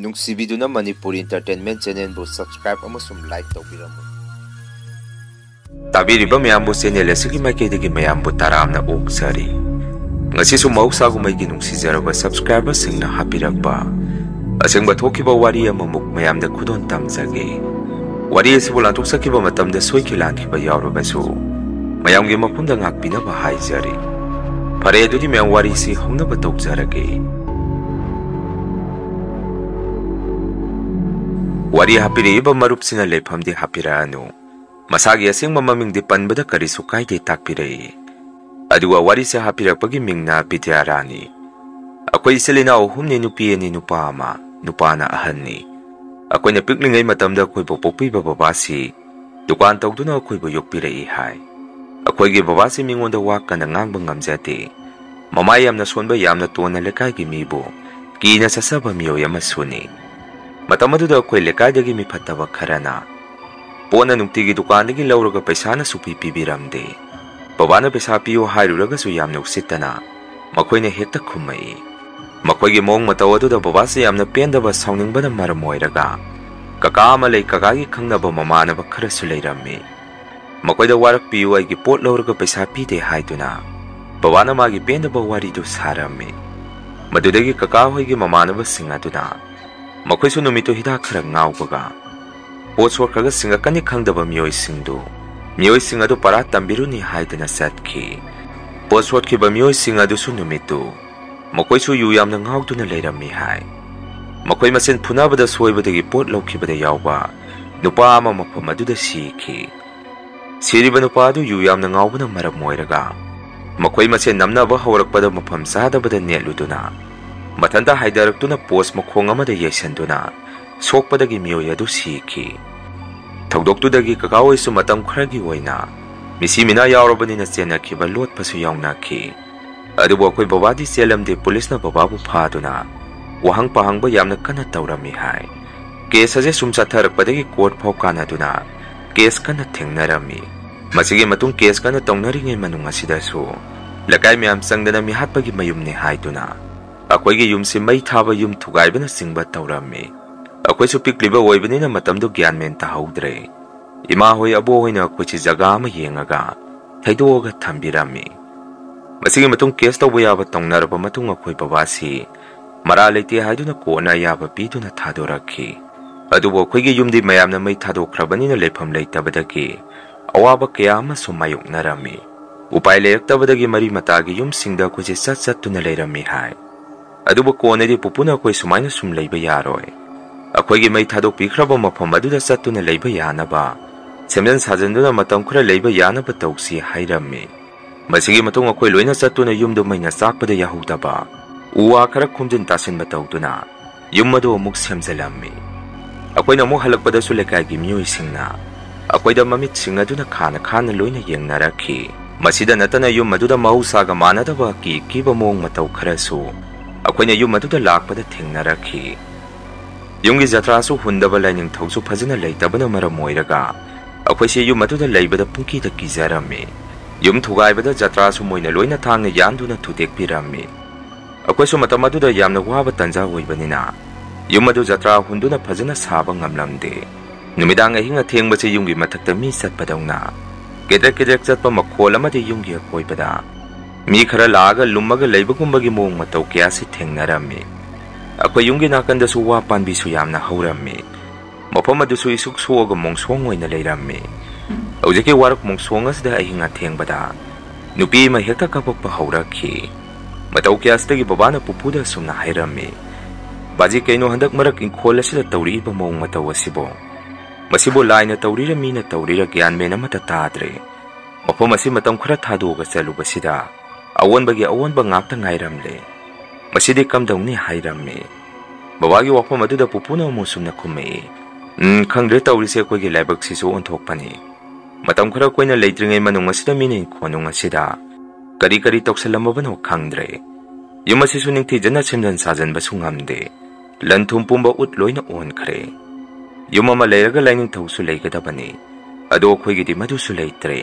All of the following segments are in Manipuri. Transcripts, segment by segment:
ꯅꯨꯡꯁꯤꯕꯤꯗꯨꯅ ꯃꯅꯤꯄꯨꯔ ꯏꯟꯇꯔꯇꯦꯟꯃꯦꯟ ꯆꯦꯅꯦꯜꯕꯨ ꯁꯕꯁꯀ꯭ꯔꯥꯏꯕ ꯑꯃꯁꯨꯡ ꯂꯥꯏꯛ ꯇꯧꯕꯤꯔꯝꯃꯨ꯫ ꯇꯥꯕꯤꯔꯤꯕ ꯃꯌꯥꯝꯕꯨ ꯆꯦꯅꯦꯜ ꯑꯁꯤꯒꯤ ꯃꯥꯏꯀꯩꯗꯒꯤ ꯃꯌꯥꯝꯕꯨ ꯇꯔꯥꯝꯅ ꯑꯣꯛꯆꯔꯤ꯫ ꯉꯁꯤꯁꯨ ꯃꯍꯧꯁꯥꯒꯨꯝꯕꯒꯤ ꯅꯨꯡꯁꯤꯖꯔꯕ ꯁꯕꯁꯀ꯭ꯔꯥꯏꯕꯔꯁꯤꯡꯅ ꯍꯥꯞꯄꯤꯔꯛꯄ ꯑꯁꯦꯡꯕ ꯊꯣꯛꯈꯤꯕ ꯋꯥꯔꯤ ꯑꯃꯃꯨꯛ ꯃꯌꯥꯝꯗ ꯈꯨꯗꯣꯟ ꯇꯝꯖꯒꯦ꯫ ꯋꯥꯔꯤ ꯑꯁꯤꯕꯨ ꯂꯥꯟꯊꯣꯛꯆꯈꯤꯕ ꯃꯇꯝꯗ ꯁꯣꯏꯈꯤ ꯂꯥꯟꯈꯤꯕ ꯌꯥꯎꯔꯕꯁꯨ ꯃꯌꯥꯝꯒꯤ ꯃꯐꯝꯗ ꯉꯥꯛꯄꯤꯅꯕ ꯍꯥꯏꯖꯔꯤ꯫ ꯐꯔꯦ ꯑꯗꯨꯗꯤ ꯃꯌꯥꯝ ꯋꯥꯔꯤꯁꯤ ꯍꯧꯅꯕ ꯇꯧꯖꯔꯒꯦ꯫ ꯋꯥꯔꯤ ꯍꯥꯞꯄꯤꯔꯛꯏꯕ ꯃꯔꯨꯞꯁꯤꯅ ꯂꯩꯐꯝꯗꯤ ꯍꯥꯞꯄꯤꯔꯛꯑꯅꯨ, ꯃꯁꯥꯒꯤ ꯑꯁꯦꯡꯕ ꯃꯃꯤꯡꯗꯤ ꯄꯟꯕꯗ ꯀꯔꯤꯁꯨ ꯀꯥꯏꯗꯦ ꯇꯥꯛꯄꯤꯔꯛꯏ꯫ ꯑꯗꯨꯒ ꯋꯥꯔꯤꯁꯦ ꯍꯥꯞꯄꯤꯔꯛꯄꯒꯤ ꯃꯤꯡꯅ ꯕꯤꯗ꯭ꯌꯥꯔꯥꯅꯤ꯫ ꯑꯩꯈꯣꯏ ꯏꯆꯤꯜ ꯏꯅꯥꯎ ꯑꯍꯨꯝꯅꯤ, ꯅꯨꯄꯤ ꯑꯅꯤ ꯅꯨꯄꯥ ꯑꯃ, ꯅꯨꯄꯥꯅ ꯑꯍꯟꯅꯤ꯫ ꯑꯩꯈꯣꯏꯅ ꯄꯤꯛꯂꯤꯉꯩ ꯃꯇꯝꯗ ꯑꯩꯈꯣꯏꯕꯨ ꯄꯣꯛꯄꯤꯕ ꯕꯕꯥꯁꯤ ꯗꯨꯀꯥꯟ ꯇꯧꯗꯨꯅ ꯑꯩꯈꯣꯏꯕꯨ ꯌꯣꯛꯄꯤꯔꯛꯏ ꯍꯥꯏ꯫ ꯑꯩꯈꯣꯏꯒꯤ ꯕꯕꯥꯁꯤ ꯃꯤꯉꯣꯟꯗ ꯋꯥ ꯀꯟꯅ ꯉꯥꯡꯕ ꯉꯝꯖꯗꯦ꯫ ꯃꯃꯥꯏ ꯌꯥꯝꯅ ꯁꯣꯟꯕ, ꯌꯥꯝꯅ ꯇꯣꯟꯅ ꯂꯩꯀꯥꯏꯒꯤ ꯃꯤꯕꯨ ꯀꯤꯅ ꯆꯠꯆꯕ ꯃꯤꯑꯣꯏ ꯑꯃꯁꯨꯅꯤ꯫ ꯃꯇꯝ ꯑꯗꯨꯗ ꯑꯩꯈꯣꯏ ꯂꯩꯀꯥꯏꯗꯒꯤ ꯃꯤ ꯐꯠꯇꯕ ꯈꯔꯅ ꯄꯣꯠꯅ ꯅꯨꯡꯇꯤꯒꯤ ꯗꯨꯀꯥꯟꯗꯒꯤ ꯂꯧꯔꯒ ꯄꯩꯁꯥꯅ ꯁꯨꯄꯤ ꯄꯤꯕꯤꯔꯝꯗꯦ꯫ ꯕꯕꯥꯅ ꯄꯩꯁꯥ ꯄꯤꯌꯨ ꯍꯥꯏꯔꯨꯔꯒꯁꯨ ꯌꯥꯝꯅ ꯎꯁꯤꯠꯇꯅ ꯃꯈꯣꯏꯅ ꯍꯦꯛꯇ ꯈꯨꯝꯃꯛꯏ꯫ ꯃꯈꯣꯏꯒꯤ ꯃꯑꯣꯡ ꯃꯇꯧ ꯑꯗꯨꯗ ꯕꯕꯥꯁꯤ ꯌꯥꯝꯅ ꯄꯦꯟꯗꯕ, ꯁꯥꯎꯅꯤꯡꯕꯅ ꯃꯔꯝ ꯑꯣꯏꯔꯒ ꯀꯀꯥ ꯑꯃ ꯂꯩ, ꯀꯀꯥꯒꯤ ꯈꯪꯅꯕ ꯃꯃꯥꯟꯅꯕ ꯈꯔꯁꯨ ꯂꯩꯔꯝꯃꯤ꯫ ꯃꯈꯣꯏꯗ ꯋꯥꯔꯛꯄꯤꯌꯨ, ꯑꯩꯒꯤ ꯄꯣꯠ ꯂꯧꯔꯒ ꯄꯩꯁꯥ ꯄꯤꯗꯦ ꯍꯥꯏꯗꯨꯅ ꯕꯕꯥꯅ ꯃꯥꯒꯤ ꯄꯦꯟꯗꯕ ꯋꯥꯔꯤꯗꯨ ꯁꯥꯔꯝꯃꯤ꯫ ꯃꯗꯨꯗꯒꯤ ꯀꯀꯥ ꯍꯣꯏꯒꯤ ꯃꯃꯥꯟꯅꯕꯁꯤꯡ ꯑꯗꯨꯅ ꯃꯈꯣꯏꯁꯨ ꯅꯨꯃꯤꯠꯇꯨ ꯍꯤꯗꯥꯛ ꯈꯔ ꯉꯥꯎꯕꯒ ꯄꯣꯠ ꯁꯣꯠꯈ꯭ꯔꯒ ꯁꯤꯡꯉꯛꯀꯅꯤ ꯈꯪꯗꯕ ꯃꯤꯑꯣꯏꯁꯤꯡ ꯑꯗꯨ ꯄꯔꯥ ꯇꯝꯕꯤꯔꯨꯅꯤ ꯍꯥꯏꯗꯨꯅ ꯆꯠꯈꯤ꯫ ꯄꯣꯠ ꯁꯣꯠꯈꯤꯕ ꯃꯤꯑꯣꯏꯁꯤꯡ ꯑꯗꯨꯁꯨ ꯅꯨꯃꯤꯠꯇꯨ ꯃꯈꯣꯏꯁꯨ ꯌꯨ ꯌꯥꯝꯅ ꯉꯥꯎꯗꯨꯅ ꯂꯩꯔꯝꯃꯤ ꯍꯥꯏ꯫ ꯃꯈꯣꯏ ꯃꯁꯦꯟ ꯐꯨꯅꯕꯗ ꯁꯣꯏꯕꯗꯒꯤ ꯄꯣꯠ ꯂꯧꯈꯤꯕꯗ ꯌꯥꯎꯕ ꯅꯨꯄꯥ ꯑꯃ ꯃꯐꯝ ꯑꯗꯨꯗ ꯁꯤꯈꯤ꯫ ꯁꯤꯔꯤꯕ ꯅꯨꯄꯥ ꯑꯗꯨ ꯌꯨ ꯌꯥꯝꯅ ꯉꯥꯎꯕꯅ ꯃꯔꯝ ꯑꯣꯏꯔꯒ ꯃꯈꯣꯏ ꯃꯁꯦꯟ ꯅꯝꯅꯕ ꯍꯧꯔꯛꯄꯗ ꯃꯐꯝ ꯆꯥꯗꯕꯗ ꯅꯦꯠꯂꯨꯗꯨꯅ ꯃꯊꯟꯇ ꯍꯥꯏꯊꯔꯛꯇꯨꯅ ꯄꯣꯁ ꯃꯈꯣꯡ ꯑꯃꯗ ꯌꯩꯁꯟꯗꯨꯅ ꯁꯣꯛꯄꯗꯒꯤ ꯃꯤꯑꯣꯏ ꯑꯗꯨ ꯁꯤꯈꯤ꯫ ꯊꯧꯗꯣꯛꯇꯨꯗꯒꯤ ꯀꯀꯥ ꯍꯣꯏꯁꯨ ꯃꯇꯝ ꯈꯔꯒꯤ ꯑꯣꯏꯅ ꯃꯤꯁꯤ ꯃꯤꯅꯥ ꯌꯥꯎꯔꯕꯅꯤꯅ ꯆꯦꯟꯅꯈꯤꯕ, ꯂꯣꯠꯄꯁꯨ ꯌꯥꯎꯅꯈꯤ꯫ ꯑꯗꯨꯕꯨ ꯑꯩꯈꯣꯏ ꯕꯕꯥꯗꯤ ꯆꯦꯜꯂꯝꯗꯦ꯫ ꯄꯨꯂꯤꯁꯅ ꯕꯕꯥꯕꯨ ꯐꯥꯗꯨꯅ ꯋꯥꯍꯪ ꯄꯥꯍꯪꯕ ꯌꯥꯝꯅ ꯀꯟꯅ ꯇꯧꯔꯝꯃꯤ ꯍꯥꯏ꯫ ꯀꯦꯁ ꯑꯁꯤ ꯁꯨꯝ ꯆꯠꯊꯔꯛꯄꯗꯒꯤ ꯀꯣꯔꯠ ꯐꯥꯎ ꯀꯥꯟꯅꯗꯨꯅ ꯀꯦꯁ ꯀꯟꯅ ꯊꯦꯡꯅꯔꯝꯃꯤ꯫ ꯃꯁꯤꯒꯤ ꯃꯇꯨꯡ ꯀꯦꯁ ꯀꯟꯅ ꯇꯧꯅꯔꯤꯉꯩ ꯃꯅꯨꯡ ꯑꯁꯤꯗꯁꯨ ꯂꯩꯀꯥꯏ ꯃꯌꯥꯝ ꯆꯪꯗꯅ ꯃꯤꯍꯥꯠꯄꯒꯤ ꯃꯌꯨꯝꯅꯤ ꯍꯥꯏꯗꯨꯅ ꯑꯩꯈꯣꯏꯒꯤ ꯌꯨꯝꯁꯤ ꯃꯩ ꯊꯥꯕ, ꯌꯨꯝ ꯊꯨꯒꯥꯏꯕꯅꯆꯤꯡꯕ ꯇꯧꯔꯝꯃꯤ꯫ ꯑꯩꯈꯣꯏꯁꯨ ꯄꯤꯛꯂꯤꯕ ꯑꯣꯏꯕꯅꯤꯅ ꯃꯇꯝꯗꯨ ꯒ꯭ꯌꯥꯟ ꯃꯦꯟ ꯇꯥꯍꯧꯗ꯭ꯔꯦ꯫ ꯏꯃꯥ ꯍꯣꯏ, ꯑꯕꯣꯍꯣꯏꯅ ꯑꯩꯈꯣꯏꯁꯤ ꯖꯒꯥ ꯑꯃ ꯌꯦꯡꯉꯒ ꯊꯩꯗꯣꯛꯑꯒ ꯊꯝꯕꯤꯔꯝꯃꯤ꯫ ꯃꯁꯤꯒꯤ ꯃꯇꯨꯡ ꯀꯦꯁ ꯇꯧꯕ ꯌꯥꯕ ꯇꯧꯅꯔꯕ ꯃꯇꯨꯡ ꯑꯩꯈꯣꯏ ꯕꯕꯥꯁꯤ ꯃꯔꯥꯜ ꯂꯩꯇꯦ ꯍꯥꯏꯗꯨꯅ ꯀꯣꯔꯠꯅ ꯑꯌꯥꯕ ꯄꯤꯗꯨꯅ ꯊꯥꯗꯣꯔꯛꯈꯤ꯫ ꯑꯗꯨꯕꯨ ꯑꯩꯈꯣꯏꯒꯤ ꯌꯨꯝꯗꯤ ꯃꯌꯥꯝꯅ ꯃꯩ ꯊꯥꯗꯣꯛꯈ꯭ꯔꯕꯅꯤꯅ ꯂꯩꯐꯝ ꯂꯩꯇꯕꯗꯒꯤ ꯑꯋꯥꯕ ꯀꯌꯥ ꯑꯃꯁꯨ ꯃꯥꯌꯣꯛꯅꯔꯝꯃꯤ꯫ ꯎꯄꯥꯏ ꯂꯩꯔꯛꯇꯕꯗꯒꯤ ꯃꯔꯤ ꯃꯇꯥꯒꯤ ꯌꯨꯝꯁꯤꯡꯗ ꯑꯩꯈꯣꯏꯁꯦ ꯆꯠꯇꯨꯅ ꯂꯩꯔꯝꯃꯤ ꯍꯥꯏ꯫ ꯑꯗꯨꯕꯨ ꯀꯣꯟꯅꯗꯤ ꯄꯨꯄꯨꯅ ꯑꯩꯈꯣꯏ ꯁꯨꯃꯥꯏꯅ ꯁꯨꯝ ꯂꯩꯕ ꯌꯥꯔꯣꯏ, ꯑꯩꯈꯣꯏꯒꯤ ꯃꯩ ꯊꯥꯗꯣꯛꯄꯤꯈ꯭ꯔꯕ ꯃꯐꯝ ꯑꯗꯨꯗ ꯆꯠꯇꯨꯅ ꯂꯩꯕ ꯌꯥꯅꯕ ꯁꯦꯝꯖꯤꯟ ꯁꯥꯖꯤꯟꯗꯨꯅ ꯃꯇꯝ ꯈꯔ ꯂꯩꯕ ꯌꯥꯅꯕ ꯇꯧꯁꯤ ꯍꯥꯏꯔꯝꯃꯤ꯫ ꯃꯁꯤꯒꯤ ꯃꯇꯨꯡ ꯑꯩꯈꯣꯏ ꯂꯣꯏꯅ ꯆꯠꯇꯨꯅ ꯌꯨꯝꯗꯨ ꯃꯩꯅ ꯆꯥꯛꯄꯗ ꯌꯥꯍꯧꯗꯕ ꯎ ꯋꯥ ꯈꯔ ꯈꯣꯝꯖꯤꯟ ꯇꯥꯁꯤꯟꯕ ꯇꯧꯗꯨꯅ ꯌꯨꯝ ꯑꯗꯨ ꯑꯃꯨꯛ ꯁꯦꯝꯖꯤꯜꯂꯝꯃꯤ꯫ ꯑꯩꯈꯣꯏꯅ ꯑꯃꯨꯛ ꯍꯜꯂꯛꯄꯗꯁꯨ ꯂꯩꯀꯥꯏꯒꯤ ꯃꯤꯑꯣꯏꯁꯤꯡꯅ ꯑꯩꯈꯣꯏꯗ ꯃꯃꯤꯠꯁꯤꯡ ꯑꯗꯨꯅ ꯈꯥꯅ ꯈꯥꯅ ꯂꯣꯏꯅ ꯌꯦꯡꯅꯔꯛꯈꯤ꯫ ꯃꯁꯤꯗ ꯅꯠꯇꯅ ꯌꯨꯝ ꯑꯗꯨꯗ ꯃꯍꯧꯁꯥꯒ ꯃꯥꯟꯅꯗꯕ ꯀꯤꯕ ꯃꯑꯣꯡ ꯃꯇꯧ ꯈꯔꯁꯨ ꯑꯩꯈꯣꯏꯅ ꯌꯨꯝ ꯑꯗꯨꯗ ꯂꯥꯛꯄꯗ ꯊꯦꯡꯅꯔꯛꯈꯤ꯫ ꯌꯨꯝꯒꯤ ꯖꯇ꯭ꯔꯥꯁꯨ ꯍꯨꯟꯗꯕ, ꯂꯥꯏꯅꯤꯡꯊꯧꯁꯨ ꯐꯖꯅ ꯂꯩꯇꯕꯅ ꯃꯔꯝ ꯑꯣꯏꯔꯒ ꯑꯩꯈꯣꯏꯁꯦ ꯌꯨꯝ ꯑꯗꯨꯗ ꯂꯩꯕꯗ ꯄꯨꯡꯀꯤꯗ ꯀꯤꯖꯔꯝꯃꯤ꯫ ꯌꯨꯝ ꯊꯨꯒꯥꯏꯕꯗ ꯖꯇ꯭ꯔꯥꯁꯨ ꯃꯣꯏꯅ ꯂꯣꯏꯅ ꯊꯥꯡꯅ ꯌꯥꯟꯗꯨꯅ ꯊꯨꯗꯦꯛꯄꯤꯔꯝꯃꯤ꯫ ꯑꯩꯈꯣꯏꯁꯨ ꯃꯇꯝ ꯑꯗꯨꯗ ꯌꯥꯝꯅ ꯋꯥꯕ ꯇꯟꯖꯥ ꯑꯣꯏꯕꯅꯤꯅ ꯌꯨꯝ ꯑꯗꯨ ꯖꯇ꯭ꯔꯥ ꯍꯨꯟꯗꯨꯅ ꯐꯖꯅ ꯁꯥꯕ ꯉꯝꯂꯝꯗꯦ꯫ ꯅꯨꯃꯤꯗꯥꯡ ꯑꯍꯤꯡ ꯑꯊꯦꯡꯕꯁꯤ ꯌꯨꯝꯒꯤ ꯃꯊꯛꯇ ꯃꯤ ꯆꯠꯄꯗꯧꯅ ꯀꯦꯗ꯭ꯔꯦꯛ ꯀꯦꯗ꯭ꯔꯦꯛ ꯆꯠꯄ ꯃꯈꯣꯜ ꯑꯃꯗꯤ ꯌꯨꯝꯒꯤ ꯑꯀꯣꯏꯕꯗ ꯃꯤ ꯈꯔ ꯂꯥꯛꯑꯒ ꯂꯨꯝꯃꯒ ꯂꯩꯕꯒꯨꯝꯕꯒꯤ ꯃꯑꯣꯡ ꯃꯇꯧ ꯀꯌꯥꯁꯤ ꯊꯦꯡꯅꯔꯝꯃꯤ꯫ ꯑꯩꯈꯣꯏ ꯌꯨꯝꯒꯤ ꯅꯥꯀꯟꯗꯁꯨ ꯋꯥ ꯄꯥꯟꯕꯤꯁꯨ ꯌꯥꯝꯅ ꯍꯧꯔꯝꯃꯤ꯫ ꯃꯐꯝ ꯑꯗꯨꯁꯨ ꯏꯁꯨꯛ ꯁꯣꯛꯑꯒ ꯃꯣꯡꯁꯣꯡ ꯑꯣꯏꯅ ꯂꯩꯔꯝꯃꯤ꯫ ꯍꯧꯖꯤꯛꯀꯤ ꯋꯥꯔꯛ ꯃꯣꯡꯁꯣꯡ ꯑꯁꯤꯗ ꯑꯍꯤꯡ ꯑꯊꯦꯡꯕꯗ ꯅꯨꯄꯤ ꯑꯃ ꯍꯦꯛꯇ ꯀꯞꯄꯛꯄ ꯍꯧꯔꯛꯈꯤ꯫ ꯃꯇꯧ ꯀꯌꯥꯁꯤꯗꯒꯤ ꯕꯕꯥꯅ ꯄꯨꯄꯨꯗ ꯑꯁꯨꯝꯅ ꯍꯥꯏꯔꯝꯃꯤ, "ꯕꯥꯖꯤ, ꯀꯩꯅꯣ ꯍꯟꯗꯛ ꯃꯔꯛ ꯏꯪꯈꯣꯜ ꯑꯁꯤꯗ ꯇꯧꯔꯛꯏꯕ ꯃꯑꯣꯡ ꯃꯇꯧ ꯃꯁꯤꯕꯨ ꯂꯥꯏꯅ ꯇꯧꯔꯤꯔ ꯃꯤꯅ ꯇꯧꯔꯤꯔ ꯒ꯭ꯌꯥꯟ ꯃꯦꯟ ꯑꯃꯠꯇ ꯇꯥꯗ꯭ꯔꯦ꯫ ꯃꯐꯝ ꯑꯁꯤ ꯃꯇꯝ ꯈꯔ ꯊꯥꯗꯣꯛꯑꯒ ꯆꯠꯂꯨꯕꯁꯤꯗ ꯑꯑꯣꯟꯕꯒꯤ ꯑꯑꯣꯟꯕ ꯉꯥꯛꯇ ꯉꯥꯏꯔꯝꯂꯦ꯫ ꯃꯁꯤꯗꯤ ꯀꯝꯗꯧꯅꯤ?" ꯍꯥꯏꯔꯝꯃꯤ꯫ ꯕꯕꯥꯒꯤ ꯋꯥꯐꯝ ꯑꯗꯨꯗ ꯄꯨꯄꯨꯅ ꯑꯃꯨꯛ ꯁꯨꯝꯅ ꯈꯨꯝꯃꯛꯏ, "ꯈꯪꯗ꯭ꯔꯦ ꯇꯧꯔꯤꯁꯦ, ꯑꯩꯈꯣꯏꯒꯤ ꯂꯥꯏꯕꯛꯁꯤꯁꯨ ꯑꯣꯟꯊꯣꯛꯄꯅꯤ꯫ ꯃꯇꯝ ꯈꯔ ꯑꯩꯈꯣꯏꯅ ꯂꯩꯇ꯭ꯔꯤꯉꯩ ꯃꯅꯨꯡ ꯑꯁꯤꯗ ꯃꯤꯅ ꯏꯪꯈꯣꯜꯅꯨꯡ ꯑꯁꯤꯗ ꯀꯔꯤ ꯀꯔꯤ ꯇꯧꯁꯜꯂꯝꯃꯕꯅꯣ ꯈꯪꯗ꯭ꯔꯦ꯫ ꯌꯨꯝ ꯑꯁꯤꯁꯨ ꯅꯤꯡꯊꯤꯖꯅ ꯁꯦꯝꯖꯤꯟ ꯁꯥꯖꯤꯟꯕꯁꯨ ꯉꯝꯗꯦ꯫ ꯂꯟ ꯊꯨꯝ ꯄꯨꯝꯕ ꯎꯠ ꯂꯣꯏꯅ ꯑꯣꯟꯈ꯭ꯔꯦ꯫ ꯌꯨꯝ ꯑꯃ ꯂꯩꯔꯒ ꯂꯥꯏꯅꯤꯡꯊꯧꯁꯨ ꯂꯩꯒꯗꯕꯅꯤ, ꯑꯗꯣ ꯑꯩꯈꯣꯏꯒꯤꯗꯤ ꯃꯗꯨꯁꯨ ꯂꯩꯇ꯭ꯔꯦ꯫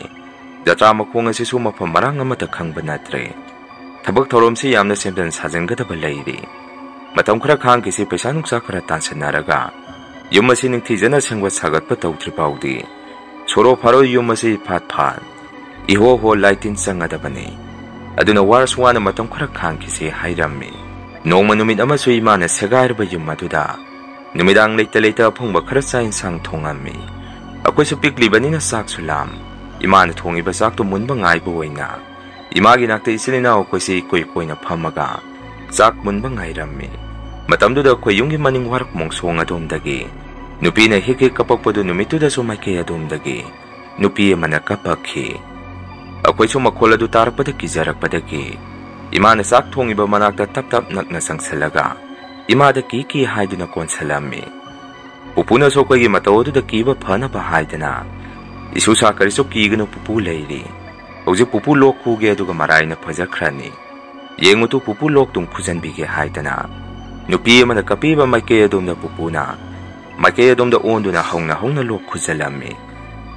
ꯖꯇ꯭ꯔꯥ ꯃꯈꯣꯡ ꯑꯁꯤꯁꯨ ꯃꯐꯝ ꯃꯔꯥꯡ ꯑꯃꯠꯇ ꯈꯪꯕ ꯅꯠꯇ꯭ꯔꯦ꯫ ꯊꯕꯛ ꯊꯧꯔꯝꯁꯤ ꯌꯥꯝꯅ ꯁꯦꯝꯖꯤꯟ ꯁꯥꯖꯤꯟꯒꯗꯕ ꯂꯩꯔꯤ꯫ Matam khara khangkisi paisa nungsa khara tansanaraga yum asi ningthijana sengwa sagatpa tawdri paudi soro pharo yum asi phat iho ho laitin sangadabani aduna waraswana matam khara khangkisi hairammi nongma numit amasu imana segairba yum aduda numidang leita phongba khara sa insang thongammi akoi su piklibanina sak sulam imana thongiba sak to munba ngaiba oina imagi nakte isilina akoi si koina phamaga sak munba ngairammi matamduda akoi yungi maning warak mongsong adomdagi nupina hiki kapakpadu numituda su maike adomdagi nupi mana kapakhi akoi su makoladu tarpada kijarakpadagi imana sak thongiba manakta tap nakna sangsalaga imada ki haiduna konsalami pupuna so koi matodu da kiba phana ba haidana isu sa kari so kiganu pupu leiri hoji pupu lok khuge aduga maraina phajakhrani yengutu pupu lok tum khujan bige haidana nupi amana kapiba maike adumda pupuna maike adumda onduna hongna lok khujalami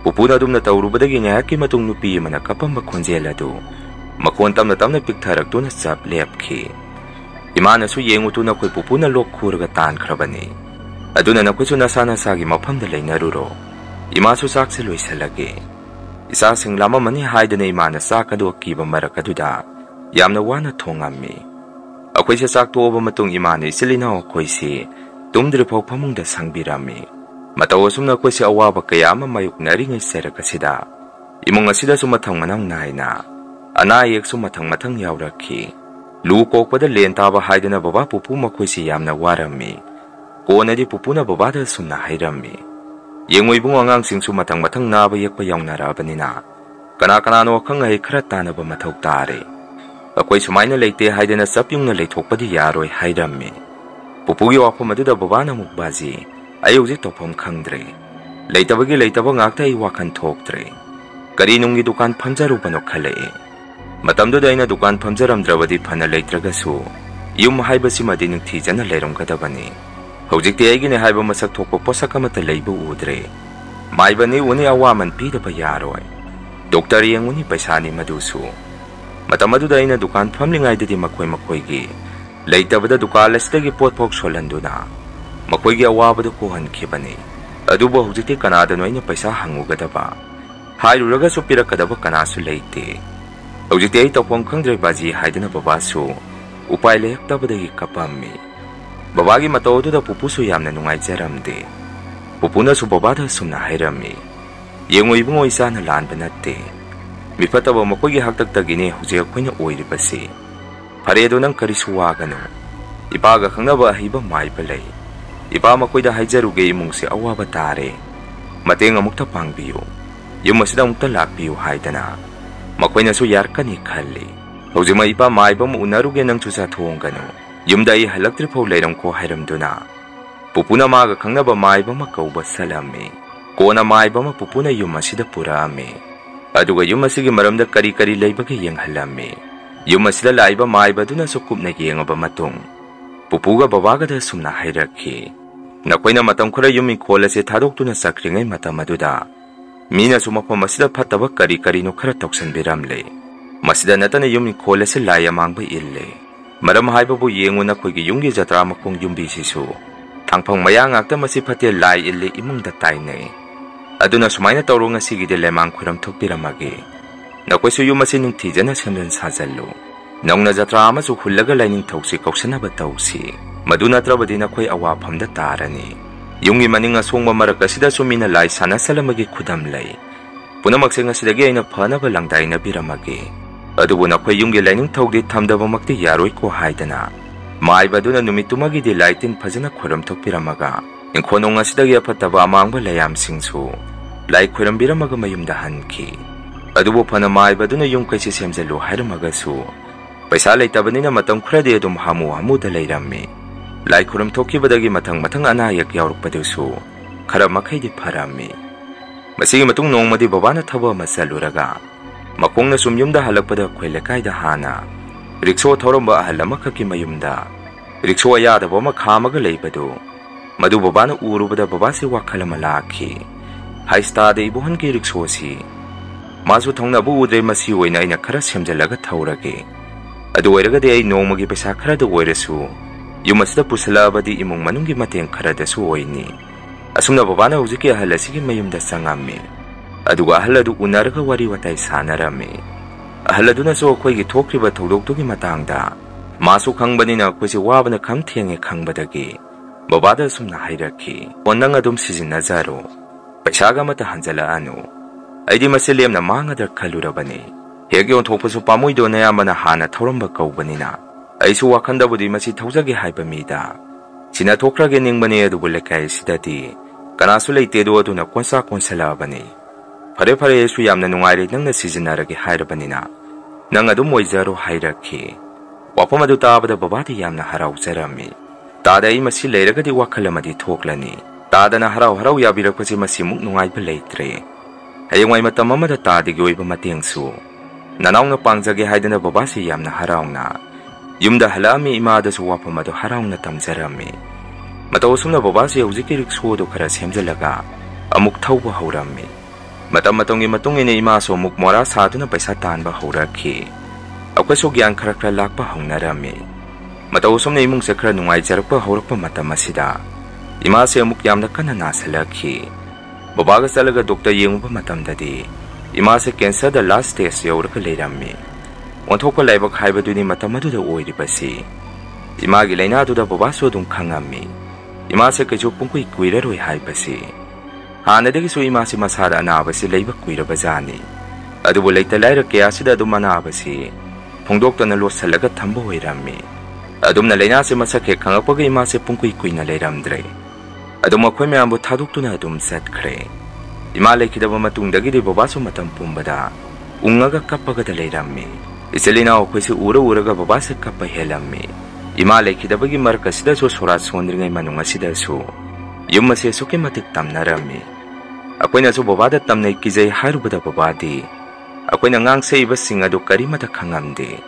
pupuna adumna tawrubadagi ngaki matung nupi amana kapamba khonjel adu makon tamna piktharak chap lepkhi imana su yengutu na koi pupuna lok khurga tan khrabani aduna na koi su nasana sagi mafamda leinaruro ima su sakse loisalage isa singlama mani haidana imana sakadu kiba marakaduda yamna wana thongammi akoi se sak toba matung imana isilina koi si tumdri phau phamungda sangbirami mataw sumna koi se awaba kayama mayuk naringai serakasida imung asida su mathang manang naina ana yek su mathang yawrakhi lu kokpada len taba haidana baba pupu makoi si yamna warami konadi pupuna baba da sumna hairammi yengoi bung angang sing su mathang naba yekpa yawnarabanina kana no khangai khara tanaba mathau tare akoi sumaina leite haidana sapyungna leithokpadi yaroi hairammi pupugi wafam aduda baba na mukbaji ayuji topom khangdre leitaba ngakta I wakhan thokdre kari nungi dukan phamjarubano khale matamduda aina dukan phamjaramdrabadi phana leitragasu yum haibasi madi ningthijana leiromgadabani hojikti aigine haiba masak thokpa posak amata leibu udre maibani uni awaman pidaba yaroi doctor yenguni paisani madusu matamaduda aina dukan phamlingaidadi makoi leitabada dukan asdagi potphok solanduna makoigi awabadu kohankhibani aduba hojikti kanadano aina paisa hangugadaba hairuraga su pirakadaba kanasu leite hojikti ai topom khangdre baji haidana babasu upai lektabadagi kapammi babagi matoduda pupusu yamna nungaijaramde pupuna su babada sumna hairammi yengoi bungo isana lanba natte mifataba makoigi haktaktagine huje khoina oiribasi faredo nang karisu wagano ipaga khangnaba hiba maiba lei ipa makoida haijaruge imungse awaba tare mateng amukta pangbiyu yumasida amukta lakbiyu haidana makoina su yarkani khalli hojima ipa maiba mu unaruge nang chusa thongano yumda I halaktri phau leiram ko hairamduna pupuna maga khangnaba maiba ma kauba salami kona maiba ma pupuna yumasida purami aduga yumasigi maramda kari leibagi yenghalami yumasida laiba maiba duna sukupna yengaba matung pupuga babaga da sumna hairakhi nakoina matam khara yumi kholase thadokduna sakringai matam aduda mina sumapam masida phataba kari no khara toksanbiramle masida natana yumi kholase laya mangba ille maram haibabu yenguna khoigi yungi jatra makong yumbi sisu thangphang maya ngakta masi phate lai ille imungda taine aduna sumaina tawronga sigide lemang khuram thokpiramage nakoisu yumasi ningthijana semdan sajallu nongna jatra amasu khullaga laining thausi koksanaba tausi maduna trabadi nakhoi awa phamda tarani yungi maninga songma marakasida sumina lai sana salamagi khudam lai punamakse ngasidagi aina phanaba langdaina biramage adubu nakhoi yungi laining thogdi thamdaba makti yaroi ko haidana maibaduna numitumagi di laitin phajana khoram thokpiramaga inkhonong asidagi aphataba amangba layam singsu lai khoram biramaga mayumda hanki adubu phana maibaduna yung kaisi semjalu hairamaga su paisa leitabani matam khuradi adum hamu da leirammi lai khoram thokibadagi mathang anayak yaurukpadusu khara makhai di pharammi masigi matung nongmadi babana thaba masaluraga makongna sumyumda halakpada khoilekaida hana rikso thoromba ahalamakaki mayumda rikso ayada boma khamaga leibadu madu babana urubada babasi wakhalama lakhi haista de ibuhan ki rikso si masu thongna bu udre masi oina ina khara semjalaga thaurage adu oiragade ai nongmagi paisa khara da oirasu ꯌꯨꯝ ꯑꯁꯤꯗ ꯄꯨꯁꯜꯂꯛꯑꯕꯗꯤ ꯏꯃꯨꯡ ꯃꯅꯨꯡꯒꯤ ꯃꯇꯦꯡ ꯈꯔꯗꯁꯨ ꯑꯣꯏꯅꯤ꯫ ꯑꯁꯨꯝꯅ ꯕꯕꯥꯅ ꯍꯧꯖꯤꯛꯀꯤ ꯑꯍꯜ ꯑꯁꯤꯒꯤ ꯃꯌꯨꯝꯗ ꯆꯪꯉꯝꯃꯤ꯫ ꯑꯗꯨꯒ ꯑꯍꯜ ꯑꯗꯨ ꯎꯅꯔꯒ ꯋꯥꯔꯤ ꯋꯥꯇꯥꯏ ꯁꯥꯟꯅꯔꯝꯃꯤ꯫ ꯑꯍꯜ ꯑꯗꯨꯅꯁꯨ ꯑꯩꯈꯣꯏꯒꯤ ꯊꯣꯛꯈꯤꯕ ꯊꯧꯗꯣꯛꯇꯨꯒꯤ ꯃꯇꯥꯡꯗ ꯃꯥꯁꯨ ꯈꯪꯕꯅꯤꯅ ꯑꯩꯈꯣꯏꯁꯦ ꯋꯥꯕꯅ ꯈꯝ ꯊꯦꯡꯉꯦ ꯈꯪꯕꯗꯒꯤ ꯕꯕꯥꯗ ꯑꯁꯨꯝꯅ ꯍꯥꯏꯔꯛꯈꯤ, "ꯑꯣ ꯅꯪ ꯑꯗꯨꯝ ꯁꯤꯖꯤꯟꯅꯖꯔꯣ, ꯄꯩꯁꯥꯒ ꯑꯃꯠꯇ ꯍꯟꯖꯜꯂꯛꯑꯅꯨ꯫ ꯑꯩꯗꯤ ꯃꯁꯤ ꯂꯦꯝꯅ ꯃꯥꯡꯒꯗ꯭ꯔꯥ ꯈꯜꯂꯨꯔꯕꯅꯤ꯫ ꯍꯦꯛ ꯌꯣꯟꯊꯣꯛꯄꯁꯨ ꯄꯥꯝꯃꯨꯏꯗꯣ ꯅꯌꯥꯝꯕꯅ ꯍꯥꯟꯅ ꯊꯧꯔꯝꯕ ꯀꯧꯕꯅꯤꯅ ꯑꯩꯁꯨ ꯋꯥꯈꯟꯗꯕꯨꯗꯤ ꯃꯁꯤ ꯊꯧꯖꯒꯦ ꯍꯥꯏꯕ ꯃꯤꯗ ꯁꯤꯟꯅꯊꯣꯛꯈ꯭ꯔꯒꯦ ꯅꯤꯡꯕꯅꯤ, ꯑꯗꯨꯕꯨ ꯂꯩꯀꯥꯏ ꯑꯁꯤꯗꯗꯤ ꯀꯅꯥꯁꯨ ꯂꯩꯇꯦꯗꯣ, ꯑꯗꯨꯅ ꯀꯣꯟꯆꯥꯛ ꯀꯣꯟꯁꯜꯂꯛꯑꯕꯅꯤ꯫ ꯐꯔꯦ ꯐꯔꯦ, ꯑꯩꯁꯨ ꯌꯥꯝꯅ ꯅꯨꯡꯉꯥꯏꯔꯦ ꯅꯪꯅ ꯁꯤꯖꯤꯟꯅꯔꯒꯦ ꯍꯥꯏꯔꯕꯅꯤꯅ ꯅꯪ ꯑꯗꯨꯝ ꯑꯣꯏꯖꯔꯣ" ꯍꯥꯏꯔꯛꯈꯤ꯫ ꯋꯥꯐꯝ ꯑꯗꯨ ꯇꯥꯕꯗ ꯕꯕꯥꯗꯤ ꯌꯥꯝꯅ ꯍꯔꯥꯎꯖꯔꯝꯃꯤ꯫ ꯇꯥꯗ ꯑꯩ ꯃꯁꯤ ꯂꯩꯔꯒꯗꯤ ꯋꯥꯈꯜ ꯑꯃꯗꯤ ꯊꯣꯛꯂꯅꯤ꯫ ꯇꯥꯗꯅ ꯍꯔꯥꯎ ꯍꯔꯥꯎ ꯌꯥꯕꯤꯔꯛꯄꯁꯤ ꯃꯁꯤꯃꯨꯛ ꯅꯨꯡꯉꯥꯏꯕ ꯂꯩꯇ꯭ꯔꯦ꯫ ꯍꯌꯦꯡꯋꯥꯏ ꯃꯇꯝ ꯑꯃꯗ ꯇꯥꯗꯒꯤ ꯑꯣꯏꯕ ꯃꯇꯦꯡꯁꯨ ꯅꯅꯥꯎꯅ ꯄꯥꯡꯖꯒꯦ ꯍꯥꯏꯗꯅ ꯕꯕꯥꯁꯤ ꯌꯥꯝꯅ ꯍꯔꯥꯎꯅ ꯌꯨꯝꯗ ꯍꯜꯂꯛꯑꯝꯃꯤ꯫ ꯏꯃꯥꯗꯁꯨ ꯋꯥꯐꯝ ꯑꯗꯨ ꯍꯔꯥꯎꯅ ꯇꯝꯖꯔꯝꯃꯤ꯫ ꯃꯇꯧ ꯑꯁꯨꯝꯅ ꯕꯕꯥꯁꯤ ꯍꯧꯖꯤꯛꯀꯤ ꯔꯤꯛꯁꯣꯗꯨ ꯈꯔ ꯁꯦꯝꯖꯤꯜꯂꯒ ꯑꯃꯨꯛ ꯊꯧꯕ ꯍꯧꯔꯝꯃꯤ꯫ ꯃꯇꯝꯒꯤ ꯃꯇꯨꯡ ꯏꯟꯅ ꯏꯃꯥꯁꯨ ꯑꯃꯨꯛ ꯃꯣꯔꯥ ꯁꯥꯗꯨꯅ ꯄꯩꯁꯥ ꯇꯥꯟꯕ ꯍꯧꯔꯛꯈꯤ꯫ ꯑꯩꯈꯣꯏꯁꯨ ꯒ꯭ꯌꯥꯟ ꯈꯔ ꯈꯔ ꯂꯥꯛꯄ ꯍꯧꯅꯔꯝꯃꯤ꯫ ꯃꯇꯧ ꯑꯁꯨꯝꯅ ꯏꯃꯨꯡꯁꯦ ꯈꯔ ꯅꯨꯡꯉꯥꯏꯖꯔꯛꯄ ꯍꯧꯔꯛꯄ ꯃꯇꯝ ꯑꯁꯤꯗ ꯏꯃꯥꯁꯦ ꯑꯃꯨꯛ ꯌꯥꯝꯅ ꯀꯟꯅ ꯅꯥꯁꯤꯜꯂꯛꯈꯤ꯫ ꯕꯕꯥꯒ ꯆꯠꯂꯒ ꯗꯣꯛꯇꯔ ꯌꯦꯡꯉꯨꯕ ꯃꯇꯝꯗꯗꯤ ꯏꯃꯥꯁꯦ ꯀꯦꯟꯁꯔꯗ ꯂꯥꯁ ꯁ꯭ꯇꯦꯖ ꯌꯧꯔꯒ ꯂꯩꯔꯝꯃꯤ꯫ ꯑꯣꯟꯊꯣꯛꯄ ꯂꯥꯏꯕꯛ ꯍꯥꯏꯕꯗꯨꯅꯤ ꯃꯇꯝ ꯑꯗꯨꯗ ꯑꯣꯏꯔꯤꯕꯁꯤ꯫ ꯏꯃꯥꯒꯤ ꯂꯥꯏꯅꯥꯗꯨꯗ ꯕꯕꯥꯁꯨ ꯑꯗꯨꯝ ꯈꯪꯉꯝꯃꯤ, ꯏꯃꯥꯁꯦ ꯀꯩꯁꯨ ꯄꯨꯡꯀꯨꯏ ꯀꯨꯏꯔꯔꯣꯏ ꯍꯥꯏꯕꯁꯤ꯫ ꯍꯥꯟꯅꯗꯒꯤꯁꯨ ꯏꯃꯥꯁꯤ ꯃꯁꯥꯗ ꯑꯅꯥꯕꯁꯤ ꯂꯩꯕ ꯀꯨꯏꯔꯕꯖꯥꯠꯅꯤ꯫ ꯑꯗꯨꯕꯨ ꯂꯩꯇ ꯂꯥꯏꯔ ꯀꯌꯥꯁꯤꯗ ꯑꯗꯨꯝ ꯑꯅꯥꯕꯁꯤ ꯐꯣꯡꯗꯣꯛꯇꯅ ꯂꯣꯠꯁꯤꯜꯂꯒ ꯊꯝꯕ ꯑꯣꯏꯔꯝꯃꯤ꯫ ꯑꯗꯨꯝꯅ ꯂꯥꯏꯅꯥꯁꯤ ꯃꯁꯛ ꯍꯦꯛ ꯈꯪꯉꯛꯄꯒ ꯏꯃꯥꯁꯦ ꯄꯨꯡꯀꯨꯏ ꯀꯨꯏꯅ ꯂꯩꯔꯝꯗ꯭ꯔꯦ꯫ ꯑꯗꯨꯝ ꯑꯩꯈꯣꯏ ꯃꯌꯥꯝꯕꯨ ꯊꯥꯗꯣꯛꯇꯨꯅ ꯑꯗꯨꯝ ꯆꯠꯈ꯭ꯔꯦ꯫ ꯏꯃꯥ ꯂꯩꯈꯤꯗꯕ ꯃꯇꯨꯡꯗꯒꯤꯗꯤ ꯕꯕꯥꯁꯨ ꯃꯇꯝ ꯄꯨꯝꯕꯗ ꯎꯪꯉꯒ ꯀꯞꯄꯒꯗ ꯂꯩꯔꯝꯃꯤ꯫ ꯏꯆꯤꯜ ꯏꯅꯥꯎ ꯑꯩꯈꯣꯏꯁꯤ ꯎꯔꯒ ꯕꯕꯥꯁꯦ ꯀꯞꯄ ꯍꯦꯜꯂꯝꯃꯤ꯫ ꯏꯃꯥ ꯂꯩꯈꯤꯗꯕꯒꯤ ꯃꯔꯛ ꯑꯁꯤꯗꯁꯨ ꯁꯣꯔꯥꯠ ꯁꯣꯟꯗ꯭ꯔꯤꯉꯩ ꯃꯅꯨꯡ ꯑꯁꯤꯗꯁꯨ ꯌꯨꯝ ꯑꯁꯤ ꯑꯁꯨꯛꯀꯤ ꯃꯇꯤꯛ ꯇꯝꯅꯔꯝꯃꯤ꯫ ꯑꯩꯈꯣꯏꯅꯁꯨ ꯕꯕꯥꯗ ꯇꯝꯅꯩ ꯀꯤꯖꯩ ꯍꯥꯏꯔꯨꯕꯗ ꯕꯕꯥꯗꯤ ꯑꯩꯈꯣꯏꯅ ꯉꯥꯡꯁꯛꯏꯕꯁꯤꯡ ꯑꯗꯨ ꯀꯔꯤꯃꯠꯇ ꯈꯪꯉꯝꯗꯦ꯫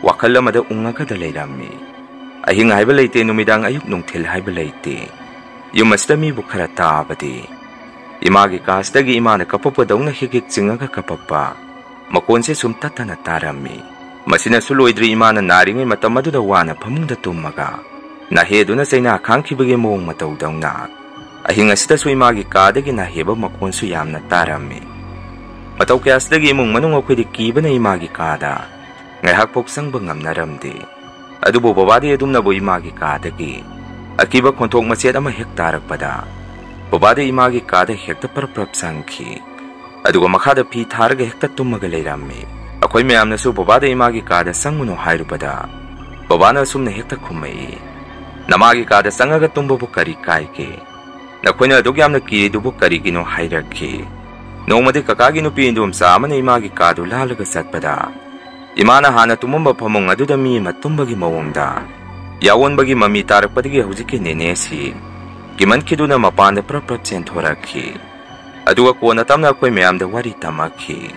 ꯋꯥꯈꯜ ꯑꯃꯗ ꯎꯪꯉꯒꯗ ꯂꯩꯔꯝꯃꯤ꯫ ꯑꯍꯤꯡ ꯍꯥꯏꯕ ꯂꯩꯇꯦ, ꯅꯨꯃꯤꯗꯥꯡ ꯑꯌꯨꯛ ꯅꯨꯡꯊꯤꯜ ꯍꯥꯏꯕ ꯂꯩꯇꯦ꯫ ꯌꯨꯝ ꯑꯁꯤꯗ ꯃꯤꯕꯨ ꯈꯔ ꯇꯥꯕꯗꯤ ꯏꯃꯥꯒꯤ ꯀꯥꯁꯤꯗꯒꯤ ꯏꯃꯥꯅ ꯀꯞꯄꯛꯄꯗꯧꯅ ꯍꯤꯛ ꯍꯤꯛ ꯆꯤꯡꯉꯒ ꯀꯞꯄꯛꯄ ꯃꯈꯣꯟꯁꯦ ꯁꯨꯝ ꯇꯠꯇꯅ ꯇꯥꯔꯝꯃꯤ꯫ ꯃꯁꯤꯅꯁꯨ ꯂꯣꯏꯗ꯭ꯔꯤ ꯏꯃꯥꯅ ꯅꯥꯔꯤꯉꯩ ꯃꯇꯝ ꯑꯗꯨꯗ ꯋꯥꯅ ꯐꯃꯨꯡꯗ ꯇꯨꯝꯃꯒ ꯅꯥꯍꯦꯗꯨꯅ ꯆꯩꯅꯥ ꯈꯥꯡꯈꯤꯕꯒꯤ ꯃꯑꯣꯡ ꯃꯇꯧꯗꯧꯅ ꯑꯍꯤꯡ ꯑꯁꯤꯗꯁꯨ ꯏꯃꯥꯒꯤ ꯀꯥꯗꯒꯤ ꯅꯥꯍꯦꯕ ꯃꯈꯣꯟꯁꯨ ꯌꯥꯝꯅ ꯇꯥꯔꯝꯃꯤ꯫ ꯃꯇꯧ ꯀꯌꯥꯁꯤꯗꯒꯤ ꯏꯃꯨꯡ ꯃꯅꯨꯡ ꯑꯩꯈꯣꯏꯗꯤ ꯀꯤꯕꯅ ꯏꯃꯥꯒꯤ ꯀꯥꯗ ꯉꯥꯏꯍꯥꯛꯐꯥꯎ ꯆꯪꯕ ꯉꯝꯅꯔꯝꯗꯦ꯫ ꯑꯗꯨꯕꯨ ꯕꯕꯥꯗꯤ ꯑꯗꯨꯝꯅꯕꯨ ꯏꯃꯥꯒꯤ ꯀꯥꯗꯒꯤ ꯑꯀꯤꯕ ꯈꯣꯟꯊꯣꯛ ꯃꯆꯦꯠ ꯑꯃ ꯍꯦꯛ ꯇꯥꯔꯛꯄꯗ ꯕꯕꯥꯗꯤ ꯏꯃꯥꯒꯤ ꯀꯥꯗ ꯍꯦꯛꯇ ꯄꯔꯞ ꯆꯪꯈꯤ꯫ ꯑꯗꯨꯒ ꯃꯈꯥꯗ ꯐꯤ ꯊꯥꯔꯒ ꯍꯦꯛꯇ ꯇꯨꯝꯃꯒ ꯂꯩꯔꯝꯃꯤ꯫ ꯑꯩꯈꯣꯏ ꯃꯌꯥꯝꯅꯁꯨ ꯕꯕꯥꯗ ꯏꯃꯥꯒꯤ ꯀꯥꯗ ꯆꯪꯉꯨꯅꯨ ꯍꯥꯏꯔꯨꯕꯗ ꯕꯕꯥꯅ ꯑꯁꯨꯝꯅ ꯍꯦꯛꯇ ꯈꯨꯝꯃꯛꯏ, "ꯅꯃꯥꯒꯤ ꯀꯥꯗ ꯆꯪꯉꯒ ꯇꯨꯝꯕꯕꯨ ꯀꯔꯤ ꯀꯥꯏꯒꯦ? ꯅꯈꯣꯏꯅ ꯑꯗꯨꯛ ꯌꯥꯝꯅ ꯀꯤꯔꯤꯗꯨꯕꯨ ꯀꯔꯤꯒꯤꯅꯣ?" ꯍꯥꯏꯔꯛꯈꯤ꯫ ꯅꯣꯡꯃꯗꯤ ꯀꯀꯥꯒꯤ ꯅꯨꯄꯤ ꯏꯟꯗꯣꯝꯆꯥ ꯑꯃꯅ ꯏꯃꯥꯒꯤ ꯀꯥꯗꯨ ꯂꯥꯜꯂꯒ ꯆꯠꯄꯗ ꯏꯃꯥꯅ ꯍꯥꯟꯅ ꯇꯨꯝꯃꯝꯕ ꯐꯃꯨꯡ ꯑꯗꯨꯗ ꯃꯤ ꯑꯃ ꯇꯨꯝꯕꯒꯤ ꯃꯑꯣꯡꯗ ꯌꯥꯑꯣꯟꯕꯒꯤ ꯃꯃꯤ ꯇꯥꯔꯛꯄꯗꯒꯤ ꯍꯧꯖꯤꯛꯀꯤ ꯅꯦꯅꯦꯁꯤ ꯀꯤꯃꯟꯈꯤꯗꯨꯅ ꯃꯄꯥꯟꯗ ꯄ꯭ꯔꯞ ꯆꯦꯟꯊꯣꯔꯛꯈꯤ꯫ ꯑꯗꯨꯒ ꯀꯣꯟꯅ ꯇꯞꯅ ꯑꯩꯈꯣꯏ ꯃꯌꯥꯝꯗ ꯋꯥꯔꯤ ꯇꯝꯃꯛꯈꯤ꯫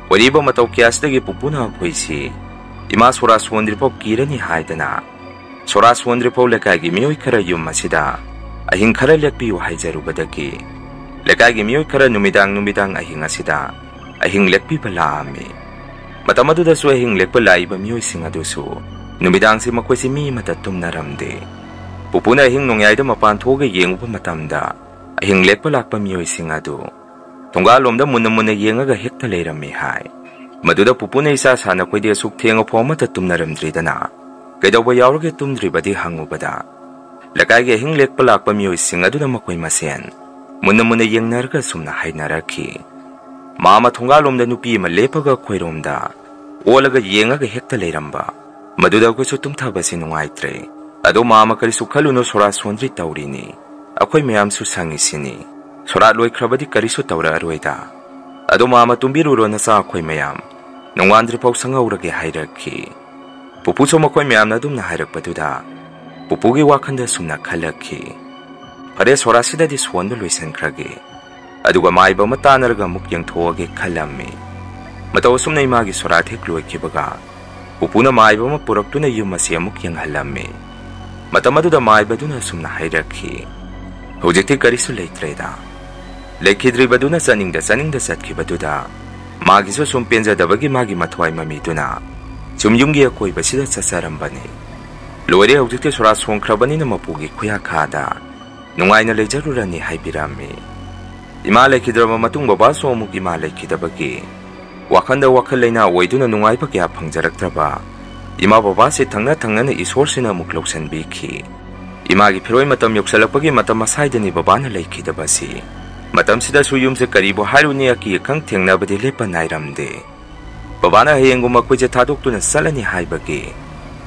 ꯑꯣꯏꯔꯤꯕ ꯃꯇꯧ ꯀꯌꯥꯁꯤꯗꯒꯤ ꯄꯨꯄꯨꯅ ꯑꯩꯈꯣꯏꯁꯤ ꯏꯃꯥ ꯁꯣꯔꯥ ꯁꯣꯟꯗ꯭ꯔꯤꯐꯥꯎ ꯀꯤꯔꯅꯤ ꯍꯥꯏꯗꯅ ꯁꯣꯔꯥ ꯁꯣꯟꯗ꯭ꯔꯤꯐꯥꯎ ꯂꯩꯀꯥꯏꯒꯤ ꯃꯤꯑꯣꯏ ꯈꯔ ꯌꯨꯝ ꯑꯁꯤꯗ ꯑꯍꯤꯡ ꯈꯔ ꯂꯦꯛꯄꯤꯌꯨ ꯍꯥꯏꯖꯔꯨꯕꯗꯒꯤ ꯂꯩꯀꯥꯏꯒꯤ ꯃꯤꯑꯣꯏ ꯈꯔ ꯅꯨꯃꯤꯗꯥꯡ ꯑꯍꯤꯡ ꯑꯁꯤꯗ ꯑꯍꯤꯡ ꯂꯦꯛꯄꯤꯕ ꯂꯥꯛꯑꯝꯃꯤ꯫ ꯃꯇꯝ ꯑꯗꯨꯗꯁꯨ ꯑꯍꯤꯡ ꯂꯦꯛꯄ ꯂꯥꯛꯏꯕ ꯃꯤꯑꯣꯏꯁꯤꯡ ꯑꯗꯨꯁꯨ ꯅꯨꯃꯤꯗꯥꯡꯁꯤ ꯃꯈꯣꯏꯁꯤ ꯃꯤ ꯑꯃꯠꯇ ꯇꯨꯝꯅꯔꯝꯗꯦ꯫ ꯄꯨꯄꯨꯅ ꯑꯍꯤꯡ ꯅꯣꯡꯌꯥꯏꯗ ꯃꯄꯥꯟ ꯊꯣꯛꯑꯒ ꯌꯦꯡꯉꯨꯕ ꯃꯇꯝꯗ ꯑꯍꯤꯡ ꯂꯦꯛꯄ ꯂꯥꯛꯄ ꯃꯤꯑꯣꯏꯁꯤꯡ ꯑꯗꯨ ꯊꯣꯡꯒꯥꯜꯂꯣꯝꯗ ꯃꯨꯟꯅ ꯌꯦꯡꯉꯒ ꯍꯦꯛꯇ ꯂꯩꯔꯝꯃꯤ ꯍꯥꯏ꯫ ꯃꯗꯨꯗ ꯄꯨꯄꯨꯅ ꯏꯆꯥ ꯁꯥꯅ ꯑꯩꯈꯣꯏꯗꯤ ꯑꯁꯨꯛ ꯊꯦꯡꯉꯐꯥꯎ ꯑꯃꯠꯇ ꯇꯨꯝꯅꯔꯝꯗ꯭ꯔꯤꯗꯅ ꯀꯩꯗꯧꯕ ꯌꯥꯎꯔꯒꯦ ꯇꯨꯝꯗ꯭ꯔꯤꯕꯗꯤ ꯍꯪꯉꯨꯕꯗ ꯂꯩꯀꯥꯏꯒꯤ ꯑꯍꯤꯡ ꯂꯦꯛꯄ ꯂꯥꯛꯄ ꯃꯤꯑꯣꯏꯁꯤꯡ ꯑꯗꯨꯅ ꯃꯈꯣꯏ ꯃꯁꯦꯟ ꯃꯨꯟꯅ ꯌꯦꯡꯅꯔꯒ ꯁꯨꯝꯅ ꯍꯥꯏꯅꯔꯛꯈꯤ, "ꯃꯥꯃ ꯊꯣꯡꯒꯥꯜꯂꯣꯝꯗ ꯅꯨꯄꯤ ꯑꯃ ꯂꯦꯞꯄꯒ ꯑꯩꯈꯣꯏꯔꯣꯝꯗ ꯑꯣꯜꯂꯒ ꯌꯦꯡꯉꯒ ꯍꯦꯛꯇ ꯂꯩꯔꯝꯕ꯫ ꯃꯗꯨꯗ ꯑꯩꯈꯣꯏꯁꯨ ꯇꯨꯝꯊꯕꯁꯤ ꯅꯨꯡꯉꯥꯏꯇ꯭ꯔꯦ꯫ ꯑꯗꯣ ꯃꯥꯃ ꯀꯔꯤꯁꯨ ꯈꯜꯂꯨꯅꯨ, ꯁꯣꯔꯥ ꯁꯣꯟꯗ꯭ꯔꯤ ꯇꯧꯔꯤꯅꯤ, ꯑꯩꯈꯣꯏ ꯃꯌꯥꯝꯁꯨ ꯁꯪꯉꯤꯁꯤꯅꯤ, ꯁꯣꯔꯥꯠ ꯂꯣꯏꯈ꯭ꯔꯕꯗꯤ ꯀꯔꯤꯁꯨ ꯇꯧꯔꯛꯑꯔꯣꯏꯗ꯫ ꯑꯗꯣ ꯃꯥꯃ ꯇꯨꯝꯕꯤꯔꯨꯔꯣ ꯅꯆꯥ ꯑꯩꯈꯣꯏ ꯃꯌꯥꯝ, ꯅꯣꯡꯉꯥꯟꯗ꯭ꯔꯤꯐꯥꯎ ꯁꯪꯍꯧꯔꯒꯦ" ꯍꯥꯏꯔꯛꯈꯤ꯫ ꯄꯨꯄꯨꯁꯨ ꯃꯈꯣꯏ ꯃꯌꯥꯝꯅ ꯑꯗꯨꯝꯅ ꯍꯥꯏꯔꯛꯄꯗꯨꯗ ꯄꯨꯄꯨꯒꯤ ꯋꯥꯈꯟꯗ ꯁꯨꯝꯅ ꯈꯜꯂꯛꯈꯤ, "ꯐꯔꯦ, ꯁꯣꯔꯥꯠꯁꯤꯗꯗꯤ ꯁꯣꯟꯕ ꯂꯣꯏꯁꯤꯟꯈ꯭ꯔꯒꯦ, ꯑꯗꯨꯒ ꯃꯥꯏꯕ ꯑꯃ ꯇꯥꯟꯅꯔꯒ ꯑꯃꯨꯛ ꯌꯦꯡꯊꯣꯛꯑꯒꯦ" ꯈꯜꯂꯝꯃꯤ꯫ ꯃꯇꯧ ꯑꯁꯨꯝꯅ ꯏꯃꯥꯒꯤ ꯁꯣꯔꯥꯠ ꯍꯦꯛ ꯂꯣꯏꯈꯤꯕꯒ ꯄꯨꯄꯨꯅ ꯃꯥꯏꯕ ꯑꯃ ꯄꯨꯔꯛꯇꯨꯅ ꯌꯨꯝ ꯑꯁꯤ ꯑꯃꯨꯛ ꯌꯦꯡꯍꯜꯂꯝꯃꯤ꯫ ꯃꯇꯝ ꯑꯗꯨꯗ ꯃꯥꯏꯕꯗꯨꯅ ꯑꯁꯨꯝꯅ ꯍꯥꯏꯔꯛꯈꯤ, "ꯍꯧꯖꯤꯛꯇꯤ ꯀꯔꯤꯁꯨ ꯂꯩꯇ꯭ꯔꯦꯗ꯫ ꯂꯩꯈꯤꯗ꯭ꯔꯤꯕꯗꯨꯅ ꯆꯠꯅꯤꯡꯗ ꯆꯠꯈꯤꯕꯗꯨꯗ ꯃꯥꯒꯤꯁꯨ ꯁꯨꯝ ꯄꯦꯟꯖꯗꯕꯒꯤ ꯃꯥꯒꯤ ꯃꯊ꯭ꯋꯥꯏ ꯃꯃꯤꯗꯨꯅ ꯁꯨꯝ ꯌꯨꯝꯒꯤ ꯑꯀꯣꯏꯕꯁꯤꯗ ꯆꯠꯆꯔꯝꯕꯅꯤ꯫ Loire hꯧꯖꯤꯛꯇꯤ ꯁꯣꯔꯥ ꯁꯣꯡꯈ꯭ꯔꯕꯅꯤꯅ ꯃꯄꯨꯒꯤ ꯈꯨꯌꯥꯈꯥꯗ ꯅꯨꯡꯉꯥꯏꯅ ꯂꯩꯖꯔꯨꯔꯅꯤ ꯍꯥꯏꯕꯤꯔꯝꯃꯤ꯫ ꯏꯃꯥ ꯂꯩꯈꯤꯗ꯭ꯔꯕ ꯃꯇꯨꯡ ꯕꯕꯥꯁꯨ ꯑꯃꯨꯛ ꯏꯃꯥ ꯂꯩꯈꯤꯗꯕꯒꯤ ꯋꯥꯈꯜꯗ ꯋꯥꯈꯜ ꯂꯩꯅꯥ ꯑꯣꯏꯗꯨꯅ ꯅꯨꯡꯉꯥꯏꯕ ꯀꯌꯥ ꯐꯪꯖꯔꯛꯇ꯭ꯔꯕ ꯏꯃꯥ ꯕꯕꯥꯁꯤ ꯊꯪꯅ ꯊꯪꯅꯅ ꯏꯁꯣꯔꯁꯤꯅ ꯑꯃꯨꯛ ꯂꯧꯁꯟꯕꯤꯈꯤ꯫ ꯏꯃꯥꯒꯤ ꯐꯤꯔꯣꯏ ꯃꯇꯝ ꯌꯧꯁꯜꯂꯛꯄꯒꯤ ꯃꯇꯝ ꯑꯁꯥꯏꯗꯅꯤ ꯕꯕꯥꯅ ꯂꯩꯈꯤꯗꯕꯁꯤ꯫ ꯃꯇꯝꯁꯤꯗꯁꯨ ꯌꯨꯝꯁꯦ ꯀꯔꯤꯕꯨ ꯍꯥꯏꯔꯨꯅꯤ ꯑꯀꯤ ꯑꯈꯪ ꯊꯦꯡꯅꯕꯗꯤ ꯂꯦꯞꯄ ꯅꯥꯏꯔꯝꯗꯦ꯫ ꯕꯕꯥꯅ ꯍꯌꯦꯡꯒꯨꯝꯕ ꯑꯩꯈꯣꯏꯁꯦ ꯊꯥꯗꯣꯛꯇꯨꯅ ꯆꯠꯂꯅꯤ ꯍꯥꯏꯕꯒꯤ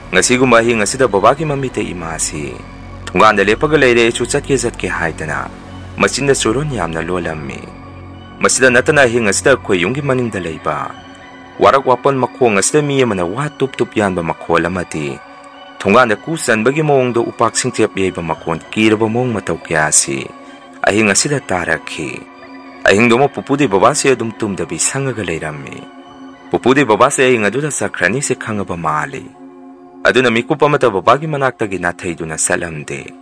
ngasigumba hi ngasida babagi mamite imasi thunganda lepaga leire chu chatke haidana machinda churon yamna lolammi masida natana hi ngasida khoi yungi maningda leiba warak wapan makho ngasida mi amana wa tup yanba makhol amati thunganda ku sanbagi mawngdo upak singchep yeba makhon kiraba mawng matau kyasi ahi ngasida tarakhi ahingdoma pupudi babasi adum tumdabi sangaga leirammi pupudi babasi ahi ngaduda sakrani se khangaba mali aduna mikup amata babagi manaktagi nathaiduna salamde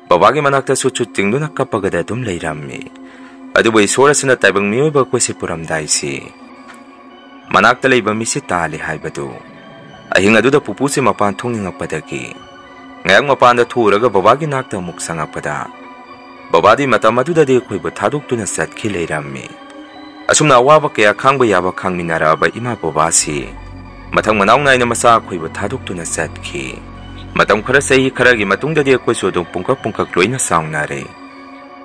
babagi manakta su chutingduna kapagada dum leirammi adubu isorasina taibang miyoiba koisi puramdaisi manakta leiba misi tali haibadu ahing aduda pupusi mapan thongningakpadagi ngayang mapanda thuraga babagi nakta muk sangapada babadi matam adudadi khoibu thadoktuna satkhi leirammi asumna awaba kaya khangba yaba khangminaraba ima babasi mathang manaw naina masa khoibu thadoktuna satkhi matam khara sei kharagi matungdadi koisu dum pungkak loina saungnare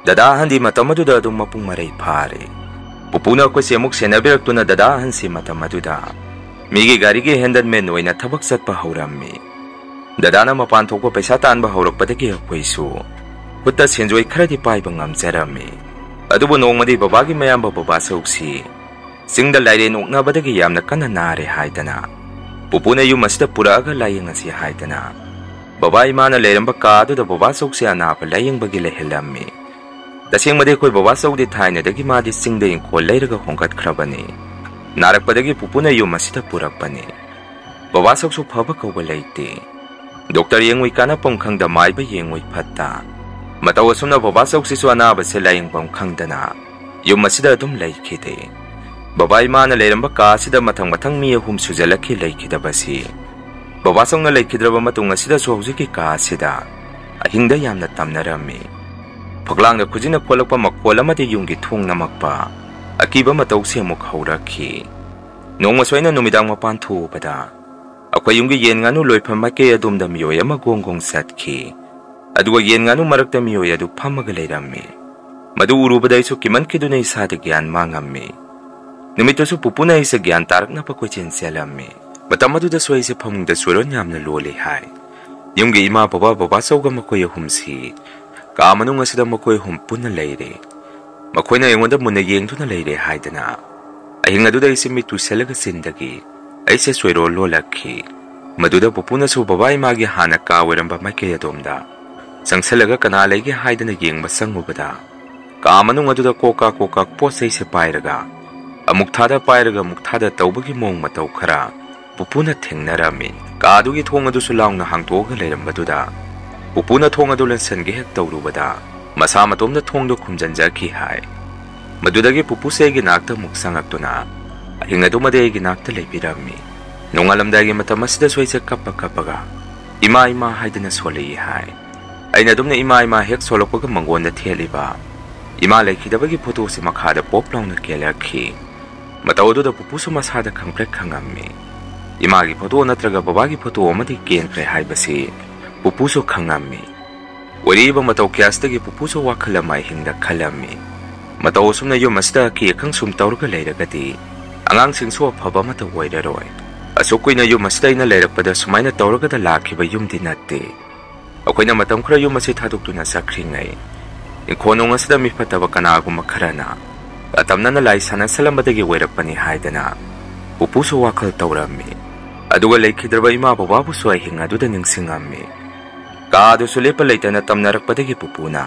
dada handi matam aduda dum mapung marai phare pupuna koisi amuk senabiraktuna dada hansi matam aduda migi gari ge handleman oina thabak satpa haurammi dadana mapan thokpa paisa tanba haurakpadagi koisu hutta senjoi kharadi paiba ngamjarami adubu nongmadi babagi mayamba baba sauksi singda laire noknabadagi yamna kana nare haidana pupuna yum asida puraga layeng asi haidana baba imana leiramba kaduda baba sauksi anapa layeng bagi lehelammi dasengmade koi baba saudi thaina dagi madi singda ingkol leiraga hongkat khrabani narakpadagi pupuna yum asida purakpani baba sauksu phaba kauba leite doctor yengoi kana pongkhangda maiba yengoi phatta matau asumna baba sauksi su anaba se layeng pongkhangdana yum asida dum laikhide baba imana leiramba ka sida mathang mi ahum sujalakhi laikhidabasi baba songna laikhidraba matung asida su hojiki ka sida ahingda yamna tamnarami phaglangda khujina kholakpa makhol amadi yunggi thung namakpa akiba matau se muk haurakhi nongma soina numidang mapan thubada akhoi yunggi yen nganu loipham make adumda miyoy ama gonggong satkhi aduga yen nganu marakta miyoy adu phamaga leirammi madu urubadai su kiman kiduna isada gyan mangammi numitosu pupuna isa gyan tarakna pa kochen selammi matamadu da soise phamungda suron yamna lole hai yunggi ima baba sauga makoy humsi ka manung asida makoy humpuna leire makoyna yengonda munna yengduna leire haidana ahinga duda isimi tu selaga sindagi aise soiro lolakhi maduda pupuna su baba imagi hana ka weramba make yadomda sangselaga kana lege haidana yengba sangubada ka manung aduda koka posai se pairaga amuk thada pairaga muk thada tawbagi mong matau khara pupuna thengnarami kadugi thongadu su laungna hangtoga leirambaduda pupuna thongadu lansange hek tawrubada masa matomda thongdo khumjanjaki hai madudagi pupusegi nakta muk sangaktuna ahingadu madegi nakta leipirami nongalamdagi matamasida soise kappaga ima haidana solei hai aina dumna ima hek solokpaga mangonda theliba ima lekhidabagi photo se makhada poplaungna kelakhi matawduda pupusu masada khangprek khangammi imagi photo natraga babagi photo amadi kenkre haibasi pupusu khangammi wariba mataw kyastagi pupusu wakhalamai hingda khalammi mataw sumna yum asda ki khangsum tawrga leiragati angang singso phaba mata wairaroi asukuina yum asda ina leirakpada sumaina tawrga da lakhiba yum dinatte akoina matam khra yum asi thadukuna sakringai inkhonong asda mi phataba kana guma kharana atamna na lai sana salambadagi wairakpani haidana pupusu wakhal tawrammi aduga leikhidraba ima bababu su ahinga duda ningsingammi ka du sulepa leitana tamnarakpadagi pupuna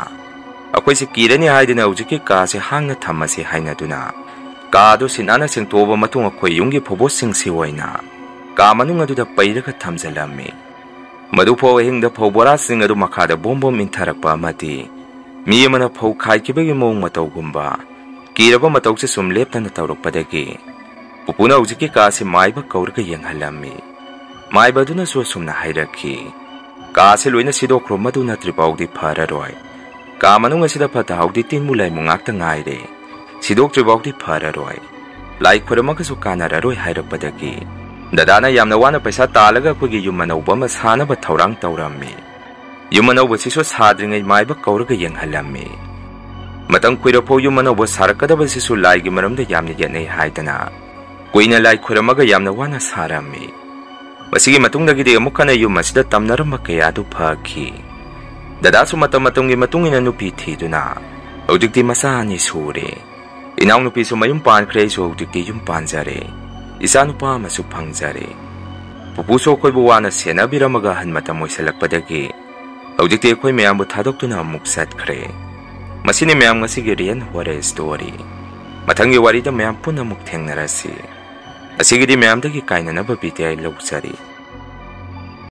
akoi se kirani haidana ujiki ka se hangna thamasi haina duna ka du sinana singtoba matung akoi yungi phobo singsi waina ka manung aduda pairaga thamjalammi madu pho hingda phobora sing adu makhada bombom intharakpa amati mi amana phau khaikibagi mong matawgumba kiraba matawse sum leptana tawrukpadagi pupuna ujiki ka se maiba kaurga yenghalammi maiba duna su sumna hairakhi Kaase loina sidokro madu natribaudi phararoi. Ka manung asida phatahawdi tinmu laimu ngakta ngaire. Sidoktribaudi phararoi. Lai khuramasu kanararoi hairakpadagi. Dadana yamna wana paisa talaga khoi yum anauba ma sanaba thaurang taurammi. Yum anauba sisu sadringai maiba kauraga yenghallammi. Matang kuirapho yum anauba sarakadaba sisu laigi maramda yamna yatnai haidana. Kuina lai khuramaga yamna wana sarammi. Masigi matungdagidi amukana yum asida tamnaramba kayadu phakhi. Dadasu matungi matungina nupi thiduna. Hojikti masa ani sure. Inaw nupi su mayum pankhre su hojikti yum panjare. Isa nupa masu phangjare. Pupuso khoi bu wana senabiramaga hanmata moisalakpadagi. Hojikti khoi mayambu thadokduna amuk satkhre. Masini mayam ngasigi riyan ware story. Mathangi warida mayam punamuk thengnarasi. Asigidi mayamdagi kainanaba bidiyay lawsari.